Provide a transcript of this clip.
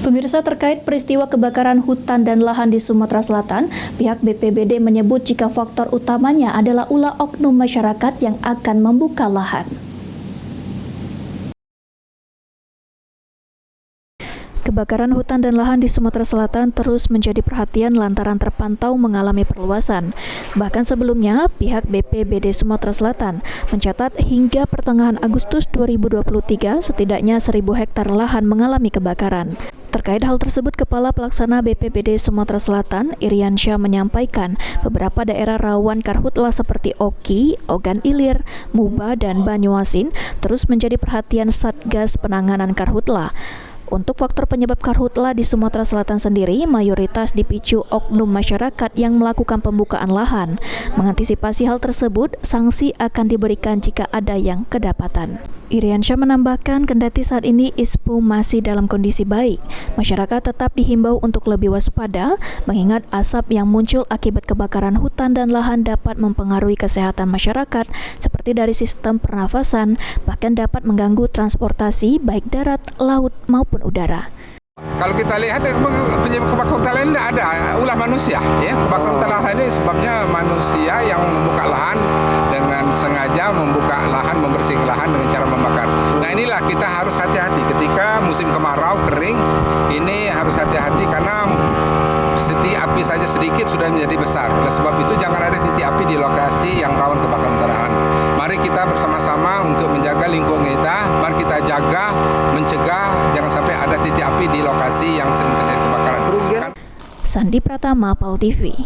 Pemirsa, terkait peristiwa kebakaran hutan dan lahan di Sumatera Selatan, pihak BPBD menyebut jika faktor utamanya adalah ulah oknum masyarakat yang akan membuka lahan. Kebakaran hutan dan lahan di Sumatera Selatan terus menjadi perhatian lantaran terpantau mengalami perluasan. Bahkan sebelumnya, pihak BPBD Sumatera Selatan mencatat hingga pertengahan Agustus 2023 setidaknya 1.000 hektar lahan mengalami kebakaran. Terkait hal tersebut, Kepala Pelaksana BPBD Sumatera Selatan, Iriansyah, menyampaikan beberapa daerah rawan karhutla seperti Oki, Ogan Ilir, Muba, dan Banyuasin terus menjadi perhatian Satgas Penanganan Karhutla. Untuk faktor penyebab karhutla di Sumatera Selatan sendiri, mayoritas dipicu oknum masyarakat yang melakukan pembukaan lahan. Mengantisipasi hal tersebut, sanksi akan diberikan jika ada yang kedapatan. Iriansyah menambahkan, kendati saat ini ISPU masih dalam kondisi baik, masyarakat tetap dihimbau untuk lebih waspada, mengingat asap yang muncul akibat kebakaran hutan dan lahan dapat mempengaruhi kesehatan masyarakat, seperti dari sistem pernafasan, bahkan dapat mengganggu transportasi baik darat, laut, maupun udara. Kalau kita lihat penyebab kebakaran hutan lahan tidak ada ulah manusia, ya. Kebakaran hutan lahan ini sebabnya manusia yang membuka lahan dengan sengaja membuka lahan, membersihkan lahan dengan cara membakar. Nah, inilah kita harus hati-hati ketika musim kemarau kering. Ini harus hati-hati karena titik api saja sedikit sudah menjadi besar. Oleh sebab itu jangan ada titik api di lokasi yang rawan kebakaran hutan lahan. Mari kita bersama-sama untuk menjaga lingkungan kita. Mari kita jaga, mencegah jangan sampai ada titik api di lokasi yang sering terjadi kebakaran. Sandi Pratama, PAL TV.